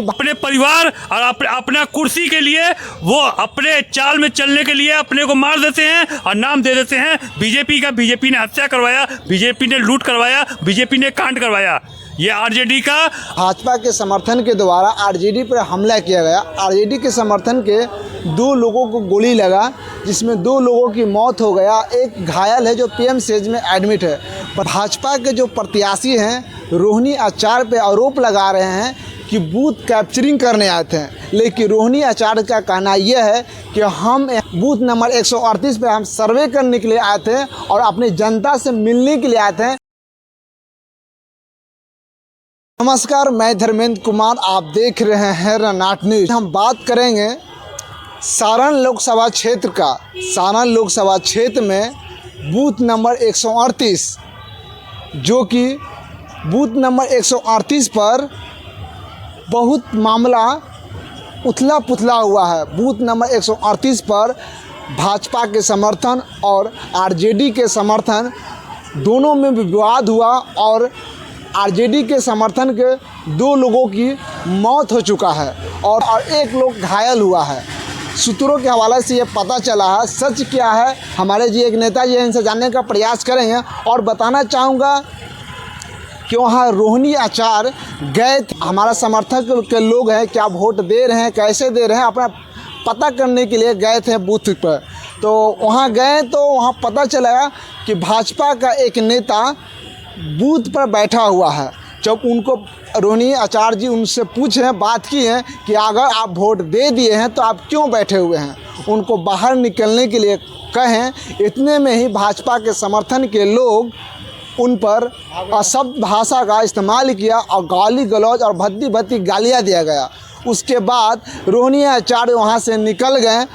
अपने परिवार और अपना कुर्सी के लिए वो अपने चाल में चलने के लिए अपने को मार देते हैं और नाम दे देते हैं बीजेपी का। बीजेपी ने हत्या करवाया, बीजेपी ने लूट करवाया, बीजेपी ने कांड करवाया। ये आरजेडी का भाजपा के समर्थन के द्वारा आरजेडी पर हमला किया गया। आरजेडी के समर्थन के 2 लोगों को गोली लगा, जिसमें 2 लोगों की मौत हो गया, एक घायल है जो पीएमसीएच में एडमिट है। भाजपा के जो प्रत्याशी हैं रोहिणी आचार्य पे आरोप लगा रहे हैं कि बूथ कैप्चरिंग करने आए थे, लेकिन रोहिणी आचार्य का कहना यह है कि हम बूथ नंबर 138 पे हम सर्वे करने के लिए आए थे और अपनी जनता से मिलने के लिए आए थे। नमस्कार, मैं धर्मेंद्र कुमार, आप देख रहे हैं रनाट न्यूज। हम बात करेंगे सारण लोकसभा क्षेत्र का। सारण लोकसभा क्षेत्र में बूथ नंबर 138, जो कि बूथ नंबर 138 पर बहुत मामला उथला पुथला हुआ है। बूथ नंबर 138 पर भाजपा के समर्थन और आरजेडी के समर्थन दोनों में विवाद हुआ और आरजेडी के समर्थन के 2 लोगों की मौत हो चुका है और एक लोग घायल हुआ है। सूत्रों के हवाले से ये पता चला है। सच क्या है, हमारे जी एक नेता जी हैं, इनसे जानने का प्रयास करेंगे। और बताना चाहूँगा कि वहाँ रोहिणी आचार्य गए थे, हमारा समर्थक के लोग हैं, क्या वोट दे रहे हैं, कैसे दे रहे हैं, अपना पता करने के लिए गए थे बूथ पर। तो वहाँ गए तो वहाँ पता चला कि भाजपा का एक नेता बूथ पर बैठा हुआ है। जब उनको रोहिणी आचार्य जी उनसे पूछे, बात की है कि अगर आप वोट दे दिए हैं तो आप क्यों बैठे हुए हैं, उनको बाहर निकलने के लिए कहें। इतने में ही भाजपा के समर्थन के लोग उन पर अशब्द भाषा का इस्तेमाल किया और गाली गलौज और भद्दी भद्दी गालियाँ दिया गया। उसके बाद रोहिणी आचार्य वहाँ से निकल गए।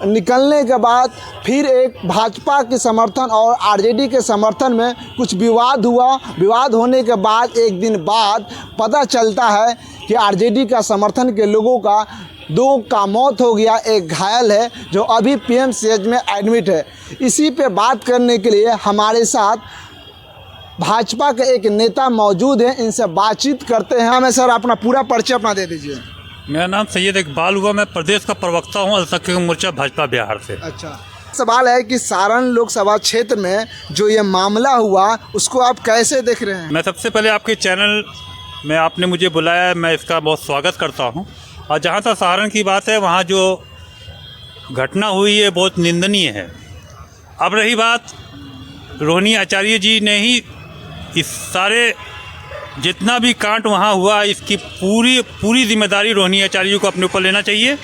निकलने के बाद फिर एक भाजपा के समर्थन और आरजेडी के समर्थन में कुछ विवाद हुआ। विवाद होने के बाद एक दिन बाद पता चलता है कि आरजेडी का समर्थन के लोगों का 2 का मौत हो गया, एक घायल है जो अभी पीएमसीएच में एडमिट है। इसी पे बात करने के लिए हमारे साथ भाजपा के एक नेता मौजूद हैं, इनसे बातचीत करते हैं। हमें सर अपना पूरा परिचय अपना दे दीजिए। मेरा नाम सैयद इकबाल हुआ, मैं प्रदेश का प्रवक्ता हूँ अल्पसंख्यक मोर्चा भाजपा बिहार से। अच्छा, सवाल है कि सारण लोकसभा क्षेत्र में जो ये मामला हुआ उसको आप कैसे देख रहे हैं? मैं सबसे पहले आपके चैनल में आपने मुझे बुलाया, मैं इसका बहुत स्वागत करता हूँ। और जहाँ तक सारण की बात है, वहाँ जो घटना हुई है बहुत निंदनीय है। अब रही बात, रोहिणी आचार्य जी ने ही इस सारे जितना भी कांड वहाँ हुआ, इसकी पूरी जिम्मेदारी रोहिणी आचार्य को अपने ऊपर लेना चाहिए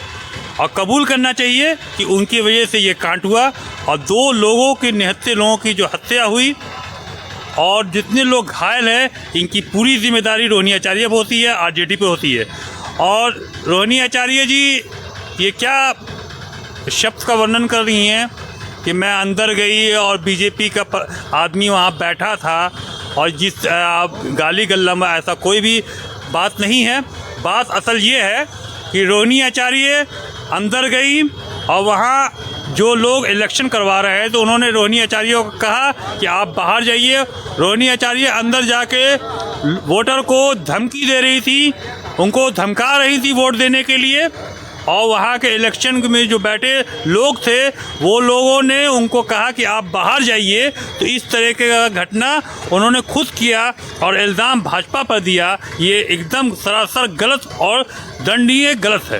और कबूल करना चाहिए कि उनकी वजह से ये कांड हुआ और 2 लोगों की, निहत्थे लोगों की जो हत्या हुई और जितने लोग घायल हैं, इनकी पूरी जिम्मेदारी रोहिणी आचार्य पे होती है, आरजेडी पे होती है। और रोहिणी आचार्य जी ये क्या शब्द का वर्णन कर रही हैं कि मैं अंदर गई और बीजेपी का आदमी वहाँ बैठा था और जिस गाली गल्ला में, ऐसा कोई भी बात नहीं है। बात असल ये है कि रोहिणी आचार्य अंदर गई और वहाँ जो लोग इलेक्शन करवा रहे हैं तो उन्होंने रोहिणी आचार्य को कहा कि आप बाहर जाइए। रोहिणी आचार्य अंदर जाके वोटर को धमकी दे रही थी, उनको धमका रही थी वोट देने के लिए। और वहाँ के इलेक्शन में जो बैठे लोग थे वो लोगों ने उनको कहा कि आप बाहर जाइए। तो इस तरह का घटना उन्होंने खुद किया और इल्ज़ाम भाजपा पर दिया। ये एकदम सरासर गलत और दंडनीय गलत है।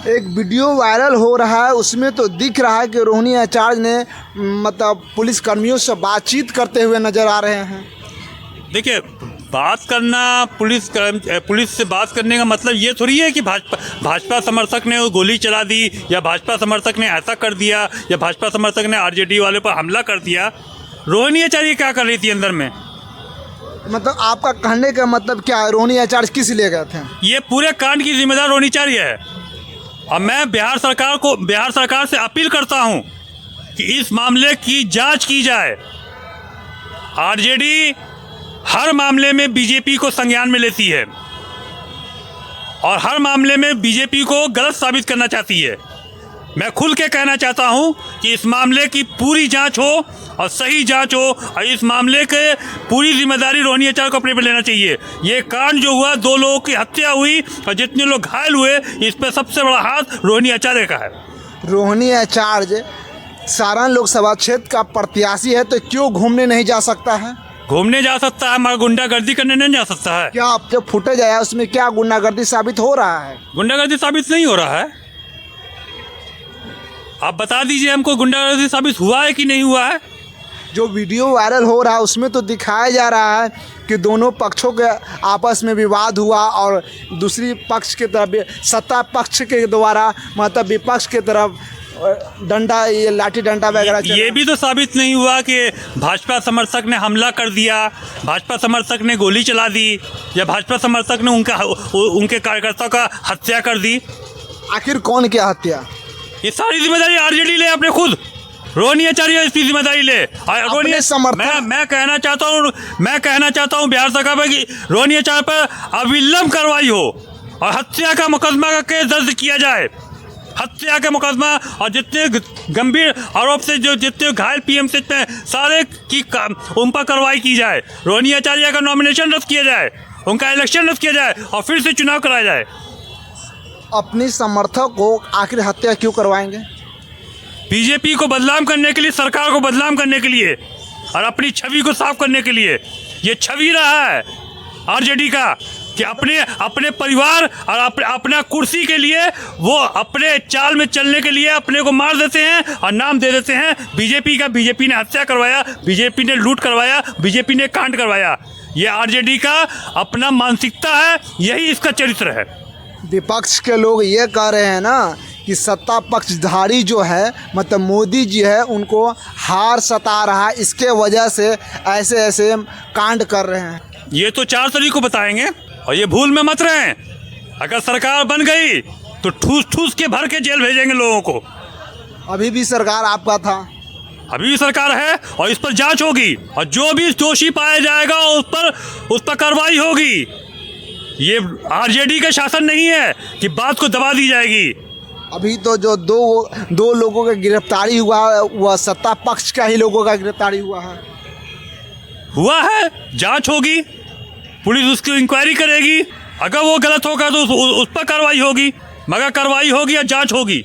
एक वीडियो वायरल हो रहा है, उसमें तो दिख रहा है कि रोहिणी आचार्य ने मतलब पुलिस कर्मियों से बातचीत करते हुए नज़र आ रहे हैं। देखिए, बात करना, पुलिस से बात करने का मतलब ये थोड़ी है कि भाजपा समर्थक ने गोली चला दी या भाजपा समर्थक ने ऐसा कर दिया या भाजपा समर्थक ने आरजेडी वाले पर हमला कर दिया। रोहिणी आचार्य क्या कर रही थी अंदर में? मतलब आपका कहने का मतलब क्या है, रोहिणी आचार्य किस लिए गए थे? ये पूरे कांड की जिम्मेदार रोहिणी आचार्य है और मैं बिहार सरकार से अपील करता हूँ कि इस मामले की जाँच की जाए। आरजेडी हर मामले में बीजेपी को संज्ञान में लेती है और हर मामले में बीजेपी को गलत साबित करना चाहती है। मैं खुल के कहना चाहता हूं कि इस मामले की पूरी जांच हो और सही जांच हो और इस मामले के पूरी जिम्मेदारी रोहिणी आचार्य को अपने पे लेना चाहिए। ये कांड जो हुआ, 2 लोगों की हत्या हुई और जितने लोग घायल हुए, इस पे सबसे बड़ा हाथ रोहिणी आचार्य का है। रोहिणी आचार्य सारण लोकसभा क्षेत्र का प्रत्याशी है, तो क्यों घूमने नहीं जा सकता है? घूमने जा सकता है मगर गुंडागर्दी करने नहीं जा सकता है। क्या आप जो फुटेज आया उसमें क्या गुंडागर्दी साबित हो रहा है? गुंडागर्दी साबित नहीं हो रहा है। आप बता दीजिए हमको, गुंडागर्दी साबित हुआ है कि नहीं हुआ है? जो वीडियो वायरल हो रहा है उसमें तो दिखाया जा रहा है कि दोनों पक्षों के आपस में विवाद हुआ और दूसरी पक्ष के तरफ, सत्ता पक्ष के द्वारा मतलब विपक्ष के तरफ डंडा, ये लाठी डंडा वगैरह ये भी तो साबित नहीं हुआ कि भाजपा समर्थक ने हमला कर दिया, भाजपा समर्थक ने गोली चला दी या भाजपा समर्थक ने उनके कार्यकर्ताओं का हत्या कर दी। आखिर कौन क्या हत्या? ये सारी जिम्मेदारी आरजेडी ले अपने खुद। रोहिणी आचार्य इसकी जिम्मेदारी ले। अपने समर्थक मैं कहना चाहता हूँ बिहार सरकार पर कि रोहिणी आचार्य पर अविलंब कार्रवाई हो और हत्या का मुकदमा का केस दर्ज किया जाए। हत्या का मुकदमा और जितने गंभीर आरोप से जो जितने घायल पीएमसीएच में सारे की उन पर कार्रवाई की जाए। रोहिणी आचार्य का नॉमिनेशन रद्द किया जाए, उनका इलेक्शन रद्द किया जाए और फिर से चुनाव कराया जाए। अपनी समर्थक को आखिर हत्या क्यों करवाएंगे? बीजेपी को बदनाम करने के लिए, सरकार को बदनाम करने के लिए और अपनी छवि को साफ करने के लिए। ये छवि रहा है आरजेडी का कि अपने परिवार और अपना कुर्सी के लिए वो अपने चाल में चलने के लिए अपने को मार देते हैं और नाम दे देते हैं बीजेपी का। बीजेपी ने हत्या करवाया, बीजेपी ने लूट करवाया, बीजेपी ने कांड करवाया। ये आरजेडी का अपना मानसिकता है, यही इसका चरित्र है। विपक्ष के लोग ये कह रहे हैं ना कि सत्ता पक्षधारी जो है मतलब मोदी जी है, उनको हार सता रहा है, इसके वजह से ऐसे ऐसे कांड कर रहे हैं। ये तो 4 तरीकों बताएंगे और ये भूल में मत रहें। अगर सरकार बन गई तो ठूस ठूस के भर के जेल भेजेंगे लोगों को। अभी भी सरकार आपका था, अभी भी सरकार है और इस पर जांच होगी और जो भी दोषी पाया जाएगा उस पर कार्रवाई होगी। ये आरजेडी का शासन नहीं है कि बात को दबा दी जाएगी। अभी तो जो दो लोगों का गिरफ्तारी हुआ वह सत्ता पक्ष का ही लोगों का गिरफ्तारी हुआ है। जांच होगी, पुलिस उसकी इंक्वायरी करेगी। अगर वो गलत होगा तो उस पर कार्रवाई होगी, मगर कार्रवाई होगी या जांच होगी।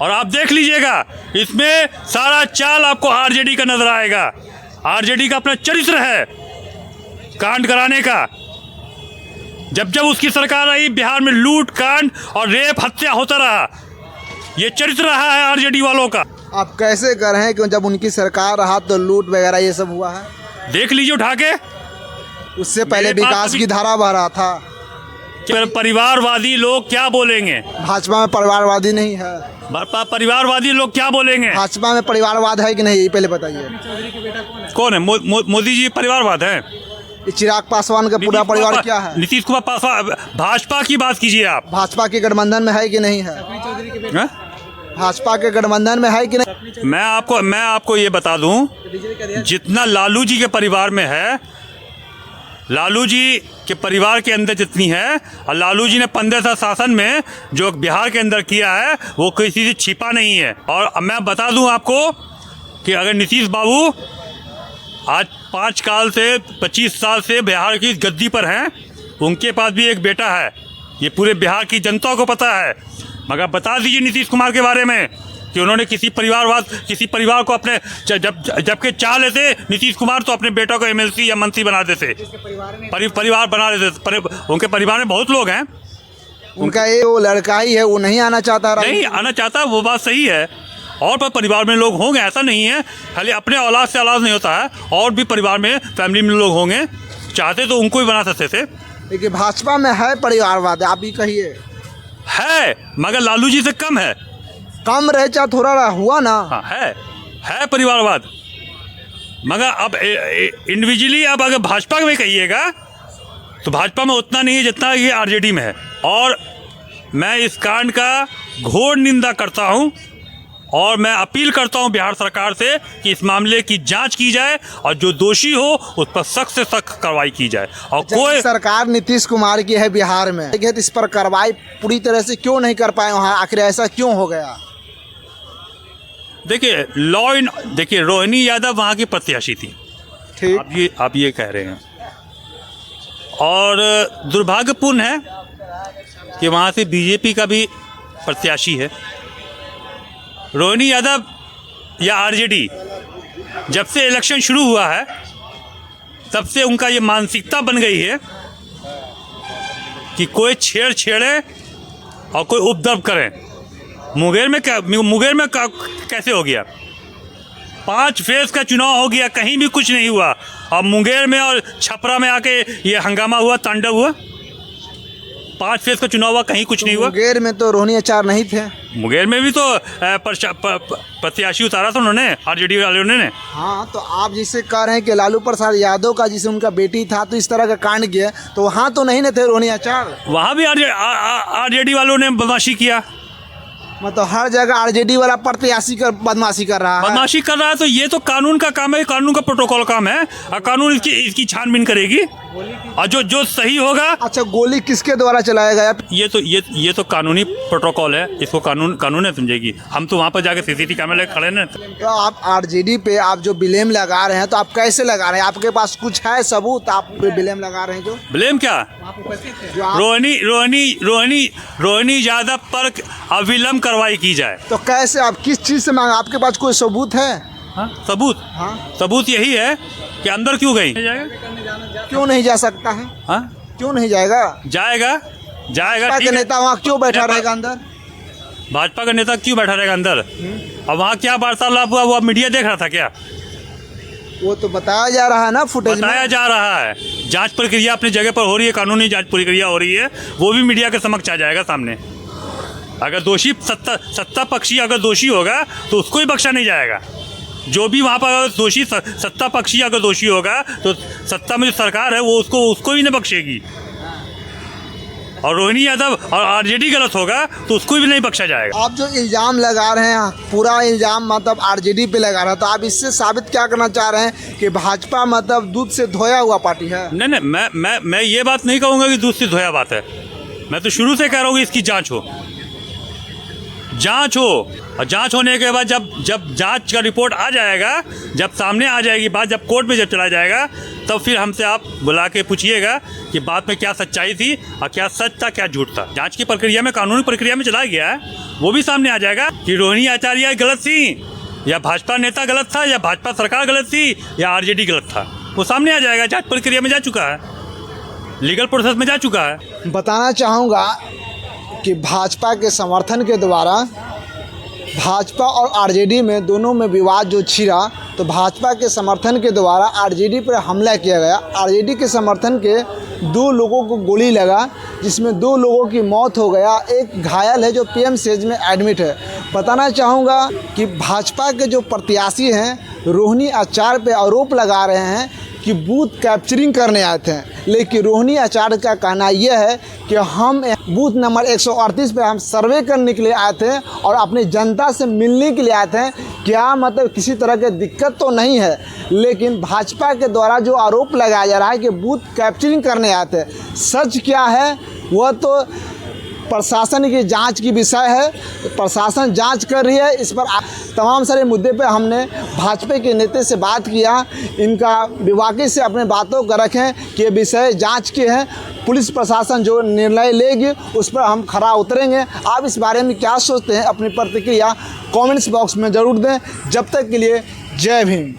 और आप देख लीजिएगा, इसमें सारा चाल आपको आरजेडी का नजर आएगा। आरजेडी का अपना चरित्र है कांड कराने का। जब उसकी सरकार आई, बिहार में लूट, कांड और रेप, हत्या होता रहा। ये चरित्र रहा है आरजेडी वालों का। आप कैसे कह रहे हैं कि जब उनकी सरकार रहा तो लूट वगैरह ये सब हुआ है? देख लीजिए उठा के। उससे पहले विकास की धारा बह रहा था। परिवारवादी लोग क्या बोलेंगे? भाजपा में परिवारवादी नहीं है। परिवारवादी लोग क्या बोलेंगे? भाजपा में परिवारवाद है कि नहीं, ये पहले बताइए। कौन है? मोदी जी परिवारवाद है? चिराग पासवान का पूरा परिवार क्या है? नीतीश कुमार पासवान। भाजपा की बात कीजिए आप। भाजपा के गठबंधन में है कि नहीं है? भाजपा के गठबंधन में है कि नहीं? मैं आपको ये बता दूं, जितना लालू जी के परिवार में है, लालू जी के परिवार के अंदर जितनी है, और लालू जी ने 15 साल शासन में जो बिहार के अंदर किया है वो किसी से छिपा नहीं है। और मैं बता दूं आपको कि अगर नीतीश बाबू आज 25 साल से बिहार की गद्दी पर हैं, उनके पास भी एक बेटा है। ये पूरे बिहार की जनता को पता है। मगर बता दीजिए नीतीश कुमार के बारे में कि उन्होंने किसी परिवार को अपने जबकि चाह लेते नीतीश कुमार तो अपने बेटा को एमएलसी या मंत्री बना देते, परिवार बना देते। उनके परिवार में बहुत लोग हैं। उनका ये वो लड़का ही है, वो नहीं आना चाहता। नहीं आना चाहता, वो बात सही है। और पर परिवार में लोग होंगे, ऐसा नहीं है। खाली अपने औलाद से औलाद नहीं होता है, और भी परिवार में फैमिली में लोग होंगे। चाहते तो उनको भी बना सकते थे। लेकिन भाजपा में है परिवारवाद, आप ही कहिए। है, मगर लालू जी से कम है। कम रहे चाहे थोड़ा हुआ ना। हाँ, है परिवारवाद। मगर अब इंडिविजुअली अब अगर भाजपा में कहिएगा तो भाजपा में उतना नहीं है जितना ये आरजेडी में है। और मैं इस कांड का घोर निंदा करता हूँ और मैं अपील करता हूं बिहार सरकार से कि इस मामले की जांच की जाए और जो दोषी हो उस पर सख्त से सख्त कार्रवाई की जाए। और कोई सरकार नीतीश कुमार की है बिहार में, तो इस पर कार्रवाई पूरी तरह से क्यों नहीं कर पाए वहाँ, आखिर ऐसा क्यों हो गया? देखिए देखिए रोहिणी यादव वहाँ की प्रत्याशी थी, ठीक, आप ये कह रहे हैं, और दुर्भाग्यपूर्ण है कि वहाँ से बीजेपी का भी प्रत्याशी है। रोहिणी यादव या आरजेडी जब से इलेक्शन शुरू हुआ है तब से उनका ये मानसिकता बन गई है कि कोई छेड़े और कोई उपद्रव करे। मुंगेर में कैसे हो गया? 5 फेज का चुनाव हो गया, कहीं भी कुछ नहीं हुआ, और मुंगेर में और छपरा में आके ये हंगामा हुआ, तांडव हुआ। 5 फेज का चुनाव हुआ, कहीं कुछ नहीं हुआ। मुंगेर में तो रोहिणी आचार नहीं थे। मुंगेर में भी तो प्रत्याशी उतारा था उन्होंने, आरजेडी वाले ने। हाँ, तो आप जिसे कह रहे हैं कि लालू प्रसाद यादव का जिसे उनका बेटी था तो इस तरह का कांड किया, तो वहाँ तो नहीं न थे रोहिणी आचार? वहाँ भी आरजेडी वालों ने बदमाशी किया। मतलब हर जगह आरजेडी वाला प्रत्याशी कर बदमाशी कर रहा है। तो ये तो कानून का काम है, कानून का प्रोटोकॉल काम है, और कानून इसकी छानबीन करेगी, और जो सही होगा। अच्छा, गोली किसके द्वारा चलाया गया? ये तो कानूनी प्रोटोकॉल है, इसको कानून है समझेगी। हम तो वहाँ पर जाके सीसीटीवी कैमरे लेकर खड़े ना। तो आप आरजेडी पे आप जो ब्लेम लगा रहे हैं, तो आप कैसे लगा रहे हैं? आपके पास कुछ है सबूत? आप ब्लेम लगा रहे हैं जो ब्लेम क्या? रोहिणी यादव पर अविलंब कार्रवाई की जाए। तो कैसे, आप किस चीज़ से मांगे? आपके पास कोई सबूत है? सबूत? हाँ, सबूत यही है कि अंदर क्यों गई? क्यों नहीं जा सकता है? हाँ, क्यों नहीं जाएगा? जाएगा भाजपा के नेता वहाँ क्यों बैठा रहेगा अंदर? भाजपा का नेता क्यों बैठा रहेगा अंदर? अब वहाँ क्या वार्तालाप हुआ वो मीडिया देख रहा था क्या? वो तो बताया जा रहा है ना, फुटेज बताया जा रहा है। जांच प्रक्रिया अपनी जगह पर हो रही है, कानूनी जांच प्रक्रिया हो रही है, वो भी मीडिया के समक्ष आ जाएगा सामने। अगर दोषी सत्ता पक्षी अगर दोषी होगा तो उसको ही बख्शा नहीं जाएगा। जो भी वहाँ पर अगर दोषी सत्ता पक्षी अगर दोषी होगा तो सत्ता में जो सरकार है वो उसको ही नहीं बख्शेगी, और रोहिणी यादव और आरजेडी गलत होगा तो उसको भी नहीं बख्शा जाएगा। आप जो इल्ज़ाम लगा रहे हैं, पूरा इल्ज़ाम मतलब आरजेडी पे लगा रहा है, तो आप इससे साबित क्या करना चाह रहे हैं कि भाजपा मतलब दूध से धोया हुआ पार्टी है? नहीं, मैं ये बात नहीं कहूँगा कि दूध से धोया बात है। मैं तो शुरू से कह रहा हूँ कि इसकी जांच हो, और जांच होने के बाद जब जांच का रिपोर्ट आ जाएगा, जब सामने आ जाएगी बात, जब कोर्ट में जब चला जाएगा, तब फिर हमसे आप बुला के पूछिएगा कि बात में क्या सच्चाई थी और क्या सच था, क्या झूठ था। जांच की प्रक्रिया में, कानूनी प्रक्रिया में चला गया है, वो भी सामने आ जाएगा कि रोहिणी आचार्य गलत थी, या भाजपा नेता गलत था, या भाजपा सरकार गलत थी, या आरजेडी गलत था। वो सामने आ जाएगा, जांच प्रक्रिया में जा चुका है, लीगल प्रोसेस में जा चुका है। बताना चाहूँगा कि भाजपा के समर्थन के द्वारा भाजपा और आरजेडी में दोनों में विवाद जो छिड़ा, तो भाजपा के समर्थन के द्वारा आरजेडी पर हमला किया गया। आरजेडी के समर्थन के 2 लोगों को गोली लगा, जिसमें 2 लोगों की मौत हो गया, एक घायल है जो पीएमसीएच में एडमिट है। बताना चाहूँगा कि भाजपा के जो प्रत्याशी हैं रोहिणी आचार्य पे आरोप लगा रहे हैं कि बूथ कैप्चरिंग करने आए थे, लेकिन रोहिणी आचार्य का कहना यह है कि हम बूथ नंबर 138 पे हम सर्वे करने के लिए आए थे और अपनी जनता से मिलने के लिए आए थे। क्या मतलब किसी तरह की दिक्कत तो नहीं है, लेकिन भाजपा के द्वारा जो आरोप लगाया जा रहा है कि बूथ कैप्चरिंग करने आए थे, सच क्या है वह तो प्रशासन की जांच की विषय है। प्रशासन जांच कर रही है। इस पर तमाम सारे मुद्दे पे हमने भाजपा के नेता से बात किया, इनका विवाकी से अपने बातों को रखें कि ये विषय जांच के हैं। पुलिस प्रशासन जो निर्णय लेगी उस पर हम खरा उतरेंगे। आप इस बारे में क्या सोचते हैं, अपनी प्रतिक्रिया कमेंट्स बॉक्स में ज़रूर दें। जब तक के लिए जय भीम।